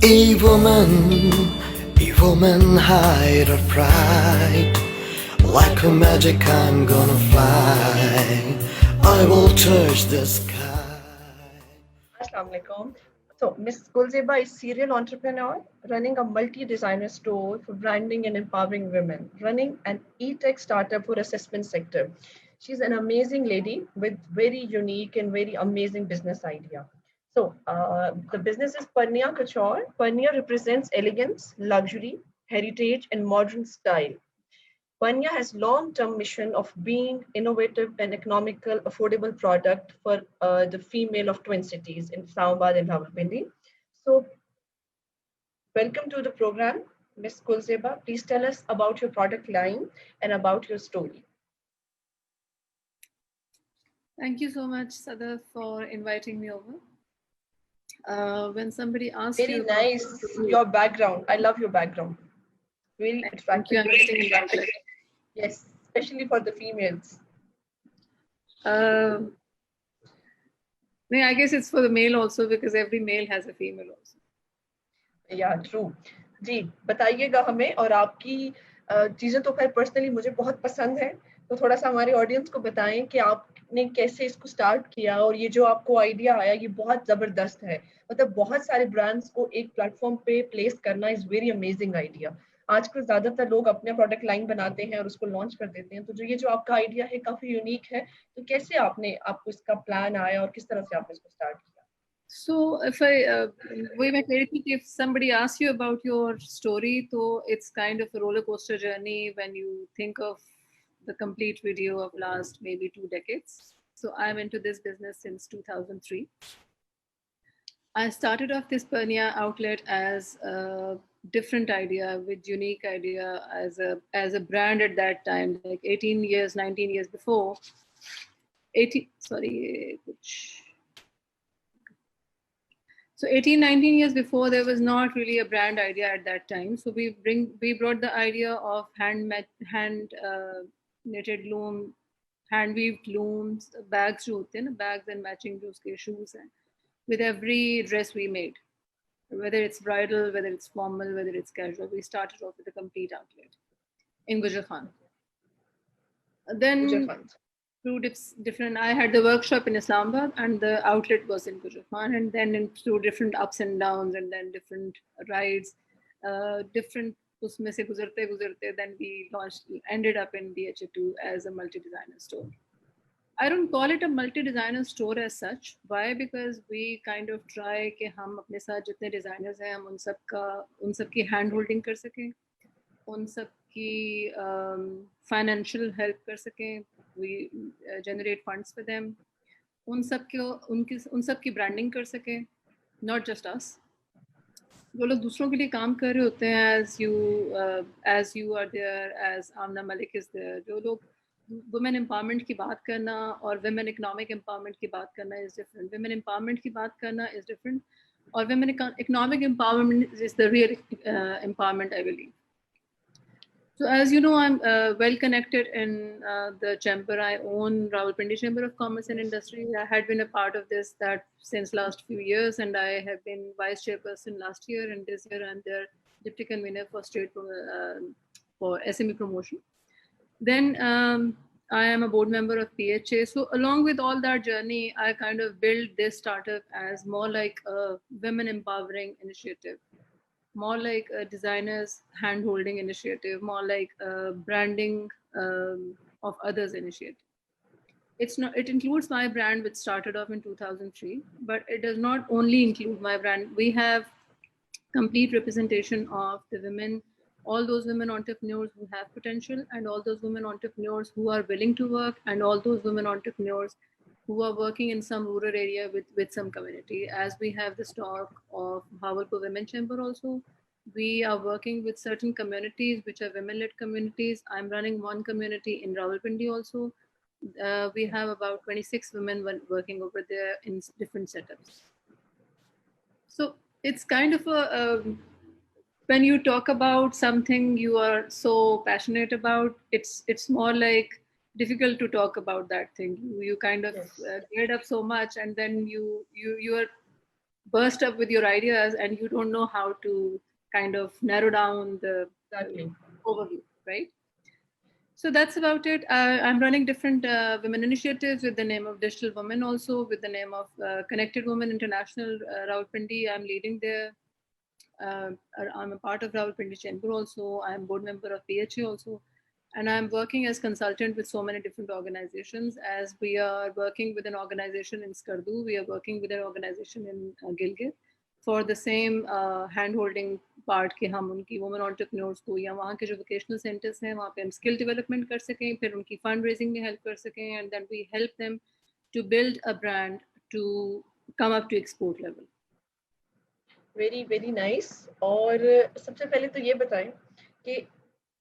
Evil men hide our pride. Like a magic, I'm gonna fly. I will touch the sky. Assalamu alaikum. So, Miss Gulzeba is serial entrepreneur, running a multi-designer store for branding and empowering women, running an e-tech startup for assessment sector. She's an amazing lady with very unique and very amazing business idea. So, the business is Parnia Couture. Parnia represents elegance, luxury, heritage, and modern style. Vanya has long-term mission of being innovative and economical, affordable product for the female of Twin Cities in Islamabad and Rawalpindi. So, welcome to the program, Ms. Kulzeba. Please tell us about your product line and about your story. Thank you so much, Sada, for inviting me over. When somebody asks Very you about nice, your background. I love your background. Really thank you, attractive. I'm getting invited. Yes, especially for the females. Uh, I guess it's for the male also because every male has a female also. या true जी बताइएगा हमें और आपकी चीज़ें तो खैर personally मुझे बहुत पसंद है तो थोड़ा सा हमारे ऑडियंस को बताएं कि आपने कैसे इसको स्टार्ट किया और ये जो आपको आइडिया आया ये बहुत ज़बरदस्त है मतलब बहुत सारे ब्रांड्स को एक प्लेटफॉर्म पे प्लेस करना इज़ वेरी अमेजिंग आइडिया आजकल ज़्यादातर लोग अपने प्रोडक्ट लाइन बनाते हैं और उसको लॉन्च कर देते हैं तो जो ये जो आपका आइडिया है काफ़ी यूनिक है तो कैसे आपको इसका प्लान आया और किस तरह से आपने इसको स्टार्ट किया So if if somebody asks you about your story, so it's kind of a roller coaster journey when you think of the complete video of last maybe 2 decades. So I'm into this business since 2003. I started off this Pernia outlet as a different idea with unique idea as a brand at that time, like 18 years, 19 years before. 18, sorry, so 18, 19 years before, there was not really a brand idea at that time. So we brought the idea of hand knitted loom, hand weaved looms, bags, bags and matching shoes, with every dress we made, whether it's bridal, whether it's formal, whether it's casual. We started off with a complete outlet in Gujarat. Then through different, I had the workshop in Islamabad and the outlet was in Gujarat, and then through different ups and downs and then different rides, different उसमें से गुजरते गुजरते then we ended up in DHA2 as a multi-designer store. I don't call it a multi-designer store as such. Why? Because we kind of try कि हम अपने साथ जितने designers हैं हम उन सब की hand holding कर सकें, उन सब की financial help कर सकें, we generate funds for them, उन सब की branding कर सकें, not just us. जो लोग दूसरों के लिए काम कर रहे होते हैं as you are there, as Amna Malik is there, जो लोग women empowerment की बात करना और women economic empowerment की बात करना is different. Women empowerment की बात करना is different, और women economic empowerment is the real empowerment, I believe. So as you know, I'm well connected in the chamber. I own Rawalpindi Chamber of Commerce and Industry. I had been a part of this since last few years, and I have been vice chairperson last year, and this year I'm their deputy convener for state for SME promotion. Then I am a board member of PHA. So along with all that journey, I kind of built this startup as more like a women empowering initiative, more like a designer's hand-holding initiative, more like a branding of others initiative. It includes my brand, which started off in 2003, but it does not only include my brand. We have complete representation of the women, all those women entrepreneurs who have potential, and all those women entrepreneurs who are willing to work, and all those women entrepreneurs who are working in some rural area with some community. As we have the stock of Bhavalpur Women Chamber also, we are working with certain communities which are women-led communities. I'm running one community in Rawalpindi also. We have about 26 women working over there in different setups. So it's kind of when you talk about something you are so passionate about, it's more like difficult to talk about that thing. You kind of geared up so much, and then you are burst up with your ideas and you don't know how to kind of narrow down the Exactly. overview, right? So that's about it. I'm running different women initiatives with the name of Digital Women, also with the name of Connected Women International Rawalpindi. I'm leading there. I'm a part of Rawalpindi Chamber also. I'm board member of PHA also. And I'm working as consultant with so many different organizations. As we are working with an organization in Skardu, we are working with an organization in Gilgit for the same hand-holding part कि हम उनकी women entrepreneurs को या वहाँ के जो vocational centers हैं वहाँ पे हम skill development कर सकें, फिर उनकी fundraising में help कर सकें, and then we help them to build a brand to come up to export level. Very very nice. और सबसे पहले तो ये बताएं कि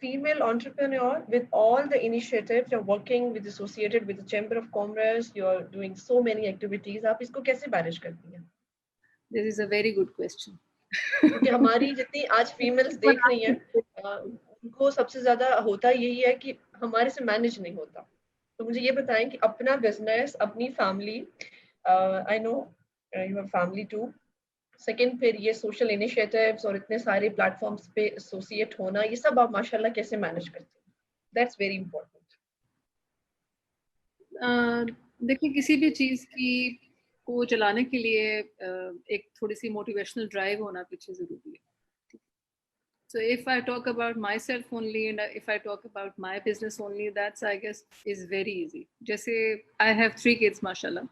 female entrepreneur with all the initiatives you're working with associated with the Chamber of Commerce, you're doing so many activities, आप इसको कैसे मैनेज करती हैं? This is a very good question. क्योंकि हमारी जितनी आज फीमेल्स देख रही हैं उनको सबसे ज्यादा होता यही है कि हमारे से मैनेज नहीं होता। तो मुझे ये बताएं कि अपना बिजनेस, अपनी family, I know you have family too, second फिर ये सोशल इनिशिएटिव्स और इतने सारे प्लेटफॉर्म्स पे एसोसिएट होना, ये सब आप माशाल्लाह कैसे मैनेज करते हैं? That's very important. देखिए किसी भी चीज की को चलाने के लिए एक थोड़ी सी मोटिवेशनल ड्राइव होना पीछे जरूरी है। So if I talk about myself only and if I talk about my business only, that's I guess is very easy. जैसे I have 3 kids, mashallah.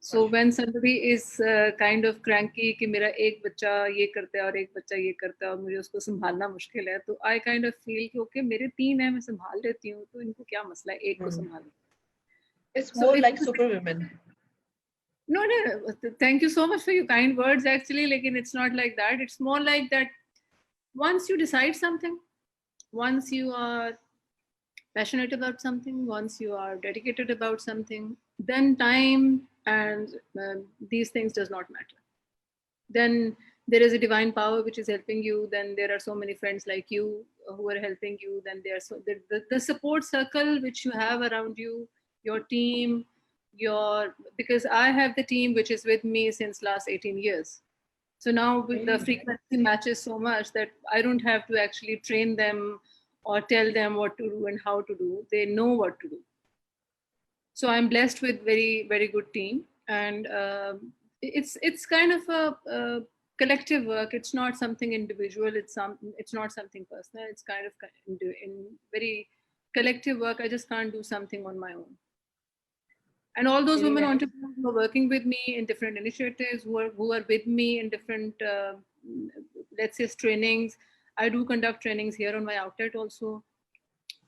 So when somebody is kind of cranky कि मेरा एक बच्चा ये करता है और एक बच्चा ये करता है और मुझे उसको संभालना मुश्किल है, तो I kind of feel कि okay मेरे 3 हैं, मैं संभाल लेती हूँ, तो इनको क्या मसला है एक को संभालना। It's more like superwomen. No, thank you so much for your kind words actually, like it's not like that. It's more like that once you decide something, once you are passionate about something, once you are dedicated about something, then time and these things does not matter. Then there is a divine power which is helping you. Then there are so many friends like you who are helping you. Then there's the support circle which you have around you, your team, because I have the team which is with me since last 18 years. So now with the frequency matches so much that I don't have to actually train them or tell them what to do and how to do. They know what to do. So I'm blessed with very, very good team. And it's kind of a collective work. It's not something individual. It's not something personal. It's kind of in very collective work. I just can't do something on my own. And all those women entrepreneurs who are working with me in different initiatives, who are with me in different, let's say, trainings. I do conduct trainings here on my outlet also.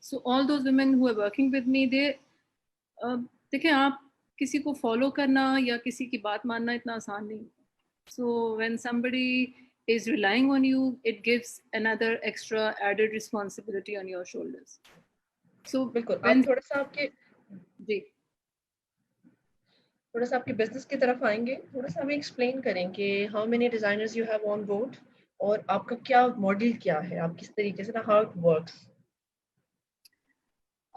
So all those women who are working with me, they, देखिए आप किसी को follow करना या किसी की बात मानना इतना आसान नहीं. So when somebody is relying on you, it gives another extra added responsibility on your shoulders. So बिल्कुल, आप थोड़ा सा आपके जी थोड़ा सा आपके बिजनेस की तरफ आएंगे, थोड़ा सा हमें एक्सप्लेन करें कि how many designers you have on board और आपका क्या मॉडल क्या है, आप किस तरीके से ना हाउ इट वर्क्स।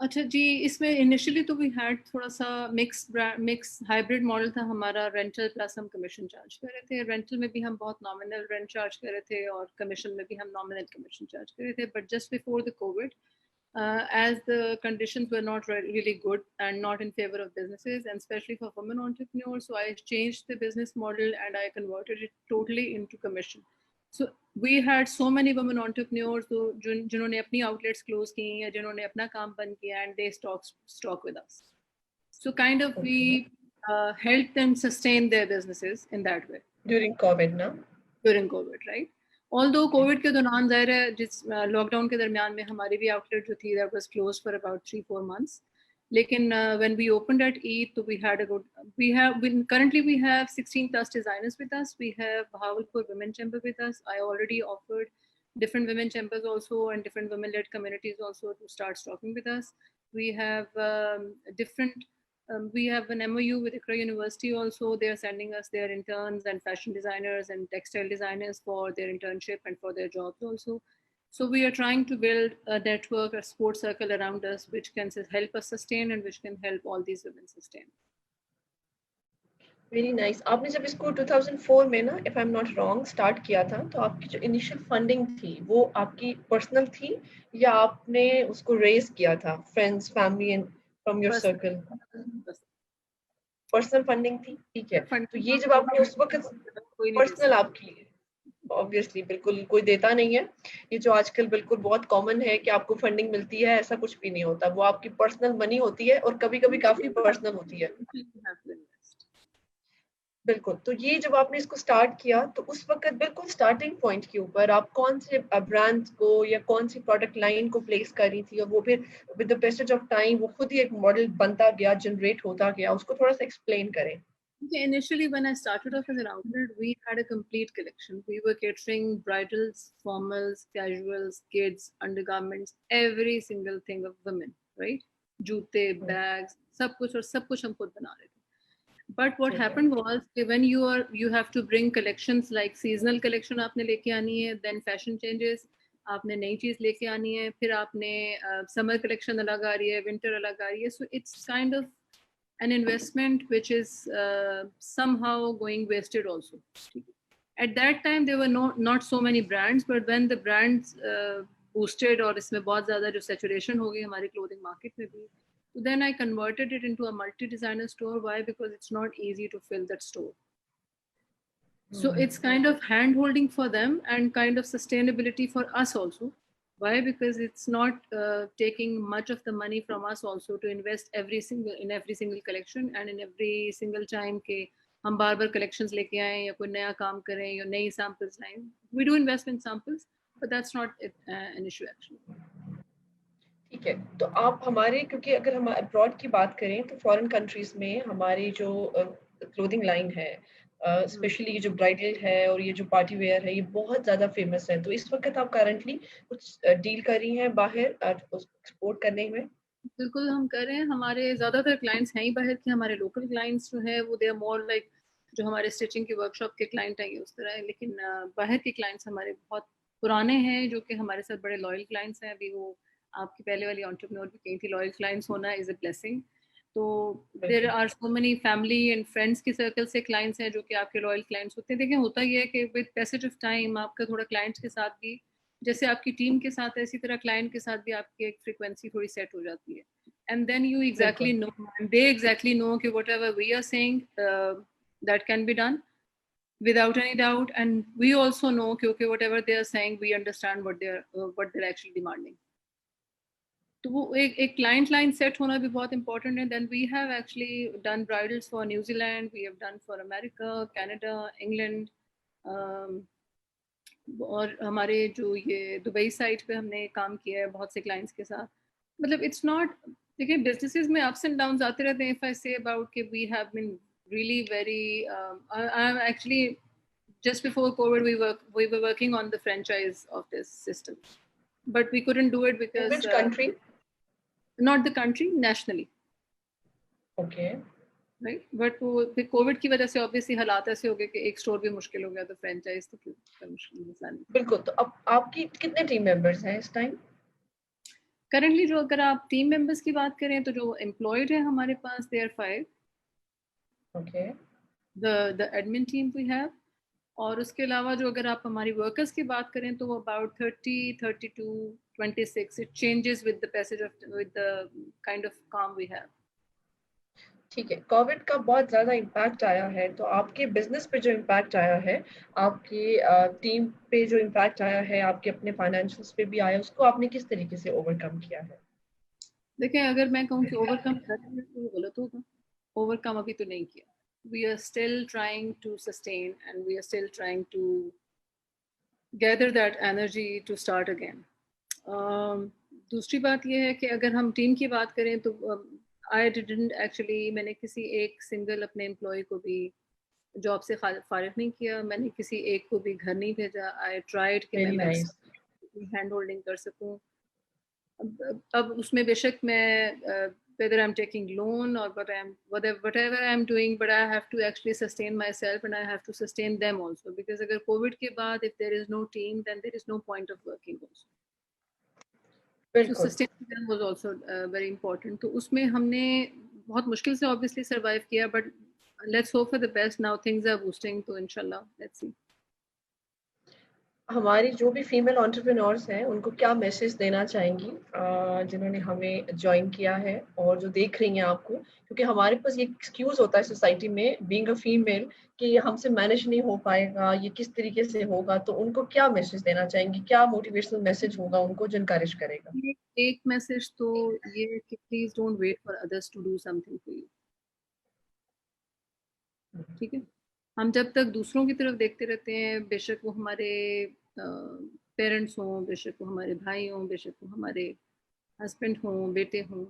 अच्छा जी, इसमें इनिशियली तो वी हैड थोड़ा सा मिक्स हाइब्रिड मॉडल था हमारा, रेंटल प्लस हम कमीशन चार्ज कर रहे थे। रेंटल में भी हम बहुत नॉमिनल रेंट चार्ज कर रहे थे और कमीशन में भी हम नॉमिनल कमीशन चार्ज कर रहे थे। But just before the Covid, as the conditions were not really good and not in favor of businesses and especially for women entrepreneurs, so I changed the business model and I converted it totally into commission. So we had so many women entrepreneurs जिन्होंने अपनी outlets close की या जिन्होंने अपना काम बंद किया and they stock with us. So kind of we helped them sustain their businesses in that way during COVID, ना? During COVID, right? Although COVID के दौरान ज़ाहिर है जिस लॉकडाउन के दरमियान में हमारी भी आउटलेट जो थी that was closed for about 3-4 months. लेकिन when we opened at Eid, so currently we have 16 plus designers with us. We have Bahawalpur Women Chamber with us. I already offered different women chambers also and different women-led communities also to start stocking with us. We have we have an MOU with Iqra University also. They are sending us their interns and fashion designers and textile designers for their internship and for their jobs also. So we are trying to build a network, a support circle around us, which can help us sustain and which can help all these women sustain. Very nice. आपने जब इसको 2004 में ना, if I am not wrong, start किया था, तो आपकी जो इनिशियल फंडिंग थी वो आपकी पर्सनल थी या आपने उसको रेज किया था friends family and from your बस सर्कल? बस पर्सनल फंडिंग थी, ठीक है। तो फंडिंग ये जब आपने उस वक्त कोई नहीं दे पर्सनल सकता। आपकी, ऑब्वियसली बिल्कुल कोई देता नहीं है, ये जो आजकल बिल्कुल बहुत कॉमन है कि आपको फंडिंग मिलती है, ऐसा कुछ भी नहीं होता। वो आपकी पर्सनल मनी होती है और कभी कभी काफी पर्सनल होती है। बिल्कुल। तो ये जब आपने इसको स्टार्ट किया, तो उस वक़्त बिल्कुल स्टार्टिंग पॉइंट के ऊपर आप कौन से ब्रांड्स को या कौन सी प्रोडक्ट लाइन को प्लेस कर रही थी, और वो फिर with the passage of time वो खुद ही एक मॉडल बनता गया, जनरेट होता गया, उसको थोड़ा-सा एक्सप्लेन करें? Okay, initially, when I started off as an outlet, we had a complete collection. We were catering bridals, formals, casuals, kids, undergarments, every single thing of women, right? Jute, hmm, bags, सब कुछ हम खुद बना रहे थे. But what ठीक है। happened was कि when you have to bring collections like seasonal collection आपने लेके आनी है, then fashion changes, आपने नई चीज लेके आनी है, फिर आपने summer collection अलग आ रही है, winter अलग आ रही है, so it's kind of an investment which is somehow going wasted also. At that time there were not so many brands, but when the brands boosted और इसमें बहुत ज़्यादा जो saturation हो गई हमारे clothing market में भी, so then I converted it into a multi-designer store. Why? Because it's not easy to fill that store. So hmm, it's kind of hand holding for them and kind of sustainability for us also. Why? Because it's not taking much of the money from us also to invest every single collection and in every single time के हम बार बार collections लेके आए या कोई नया काम करें या नई samples लाएं. We do invest in samples, but that's not an issue actually. ठीक है। तो आप हमारे, क्योंकि अगर हम अब्रॉड की बात करें तो फॉरेन कंट्रीज़ में हमारी जो क्लोथिंग लाइन है, Hmm. स्पेशली ये जो ब्राइडल है और ये जो पार्टी वियर है, ये बहुत ज़्यादा फ़ेमस है। तो इस वक़्त आप करंटली कुछ डील कर रही हैं बाहर उसको एक्सपोर्ट करने में? बिल्कुल हम कर रहे हैं. हमारे ज़्यादातर क्लाइंट्स हैं ही बाहर के. हमारे लोकल क्लाइंट्स जो है वो दे आर मोर लाइक जो हमारे स्टिचिंग की वर्कशॉप के क्लाइंट हैं उस तरह है. लेकिन बाहर के क्लाइंट्स हमारे बहुत पुराने हैं जो कि हमारे साथ बड़े लॉयल क्लाइंट्स हैं. अभी वो आपकी पहले वाली एंटरप्रेन्योर भी कही थी, लॉयल क्लाइंट्स होना इज़ अ ब्लेसिंग. तो देर बिल्कुल, are so many family and friends की सर्कल से क्लाइंट्स हैं जो कि आपके लॉयल क्लाइंट्स होते हैं. देखिए होता ये है कि विद पैसेज ऑफ टाइम आपका थोड़ा क्लाइंट्स के साथ भी, जैसे आपकी टीम के साथ है, इसी तरह क्लाइंट के साथ भी आपकी एक फ्रीक्वेंसी थोड़ी सेट हो जाती है. And then you exactly बिल्कुल, know, and they exactly know कि whatever we are saying that can be done without any doubt, and we also know कि okay, whatever they are saying we understand what they're actually demanding. तो वो एक client line set होना भी बहुत important है. Then we have actually done bridals for New Zealand, we have done for America, Canada, England, um, और हमारे जो ये दुबई साइट पे हमने काम किया है बहुत से क्लाइंट्स के साथ. मतलब इट्स नॉट, देखिए बिजनेसेस में अप्स एंड डाउन्स आते रहते हैं. इफ आई से अबाउट कि we have been really very I'm actually just before COVID we were working on the franchise of this system, but we couldn't do it in because which country? not the country, nationally, okay, right? But वो फिर Covid की वजह से obviously हालात ऐसे हो गए कि एक स्टोर भी मुश्किल हो गया, तो फ्रेंचाइज तो फिर मुश्किल मसला नहीं. बिल्कुल। तो अब आपकी कितने टीम मेंबर्स हैं इस टाइम? करंटली जो अगर आप टीम मेंबर्स की बात करें तो जो एम्प्लॉयड है हमारे पास they are 5. Okay, the admin team we have. और उसके अलावा जो अगर आप हमारी वर्कर्स की बात करें तो वो about 30, 32, 26. It changes with the passage of with the kind of काम वी हैव. ठीक है। कोविड का बहुत ज़्यादा इम्पैक्ट आया है, तो आपके बिज़नेस पे जो इम्पैक्ट आया है, आपकी टीम पे जो इम्पैक्ट आया है, आपके अपने फाइनेंशियल्स पे भी आया है, उसको आपने किस तरीके से ओवरकम किया है? देखिए अगर मैं कहूँ कि ओवरकम कर रहे हैं तो वो गलत होगा. ओवरकम अभी तो नहीं किया. We are still trying to sustain and we are still trying to gather that energy to start again. दूसरी बात यह है कि अगर हम टीम की बात करें तो आई डिडंट एक्चुअली, मैंने किसी एक सिंगल अपने एम्प्लॉय को भी जॉब से फारिग नहीं किया. मैंने किसी एक को भी घर नहीं भेजा. आई ट्राइड कि मैं very nice. Maximum hand holding कर सकूं. अब उसमें बेशक मैं whether I'm taking loan or whatever I'm doing, but I have to actually sustain myself and I have to sustain them also, because अगर कोविड के बाद if there is no team then there is no point of working also. So बिल्कुल, sustaining them was also very important. तो उसमें हमने बहुत मुश्किल से obviously survive किया, but let's hope for the best. Now things are boosting, so inshallah, let's see. हमारी जो भी फीमेल एंटरप्रेन्योर्स हैं उनको क्या मैसेज देना चाहेंगी जिन्होंने हमें ज्वाइन किया है और जो देख रही हैं आपको, क्योंकि हमारे पास ये एक्सक्यूज होता है सोसाइटी में बीइंग अ फीमेल कि हमसे मैनेज नहीं हो पाएगा, ये किस तरीके से होगा, तो उनको क्या मैसेज देना चाहेंगी, क्या मोटिवेशनल मैसेज होगा उनको जो इनकरेज करेगा? एक मैसेज तो ये है कि please don't wait for others to do something for you, ठीक है? हम जब तक दूसरों की तरफ देखते रहते हैं, बेशक वो हमारे पेरेंट्स हों, बेशक वो हमारे भाई हों, बेशक वो हमारे हस्बैंड हों, बेटे हों,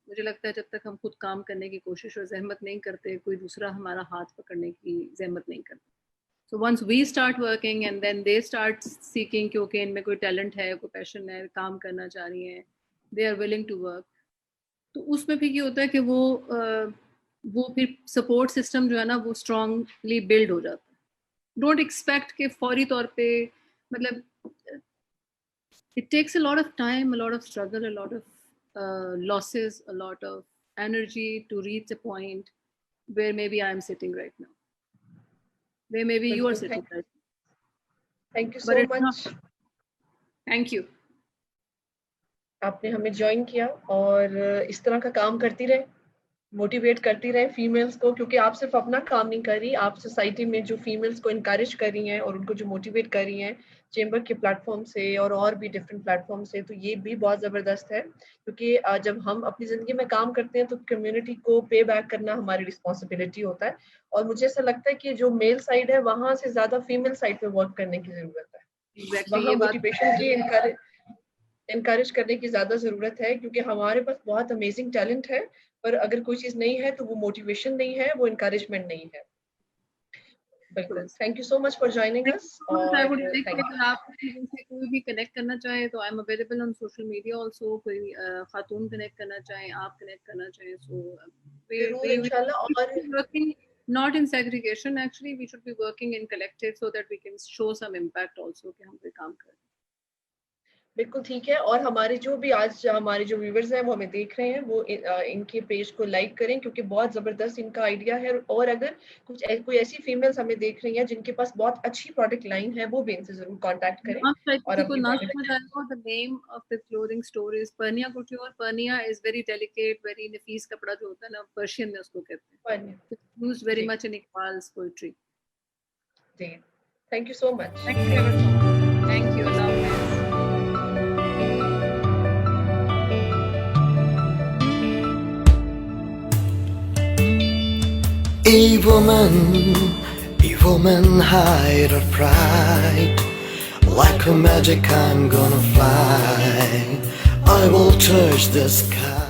मुझे लगता है जब तक हम खुद काम करने की कोशिश और जहमत नहीं करते, कोई दूसरा हमारा हाथ पकड़ने की जहमत नहीं करता. So once we start working and then they start seeking कि ओके इनमें कोई टैलेंट है, कोई पैशन है, काम करना चाह रही हैं, they are willing to work, तो उसमें फिर ये होता है कि वो फिर सपोर्ट सिस्टम जो है ना वो स्ट्रांगली बिल्ड हो जाता है. डोंट एक्सपेक्ट कि फौरी तौर पे, मतलब it takes a lot of time, a lot of struggle, a lot of losses, a lot of energy to reach a point where maybe I am sitting right now, where maybe you are sitting right now. Thank you But so it's much. Thank you. आपने हमें join किया और इस तरह का काम करती रहे, मोटिवेट करती रहे फीमेल्स को, क्योंकि आप सिर्फ अपना काम नहीं कर रही, आप सोसाइटी में जो फीमेल्स को इनकरेज कर रही हैं और उनको जो मोटिवेट कर रही हैं चेंबर के प्लेटफॉर्म से और भी डिफरेंट प्लेटफॉर्म से, तो ये भी बहुत ज़बरदस्त है. क्योंकि जब हम अपनी ज़िंदगी में काम करते हैं तो कम्युनिटी को पे बैक करना हमारी रिस्पॉन्सिबिलिटी होता है, और मुझे ऐसा लगता है कि जो मेल साइड है वहाँ से ज़्यादा फीमेल साइड पे वर्क करने की ज़रूरत है. Exactly. वहाँ मोटिवेशन की इनकरेज करने की ज़्यादा ज़रूरत है, क्योंकि हमारे पास बहुत अमेजिंग टैलेंट है, पर अगर कोई चीज़ नहीं है तो वो मोटिवेशन नहीं है, वो इनकरेजमेंट नहीं है. बिल्कुल. Thank you so much for joining us. I would like कि अगर आप किसी से कोई भी कनेक्ट करना चाहे तो I am available on social media also. कोई खातून कनेक्ट करना चाहे, आप कनेक्ट करना चाहे, सो जरूर इंशाल्लाह. और working not in segregation, actually we should be working in collective so that we can show some impact also कि हम कोई काम कर. बिल्कुल ठीक है. और हमारे जो भी आज हमारे जो व्यूअर्स हैं वो हमें देख रहे हैं, वो इनके पेज को लाइक करें, क्योंकि बहुत ज़बरदस्त इनका आइडिया है. और अगर कोई ऐसी फीमेल्स हमें देख रही हैं जिनके पास बहुत अच्छी प्रोडक्ट लाइन है, वो भी इनसे जरूर कांटेक्ट करें. और अपनी the name of the clothing store is Pernia Couture. Pernia is very delicate, very नफीस कपड़ा जो होता है ना, पर्शियन में उसको कहते हैं. Used very much in Iqbal's poetry. जी, thank you so much. Thank you. अल्लाह हाफ़िज़. woman, hide her pride. Like a magic I'm gonna fly, I will touch the sky.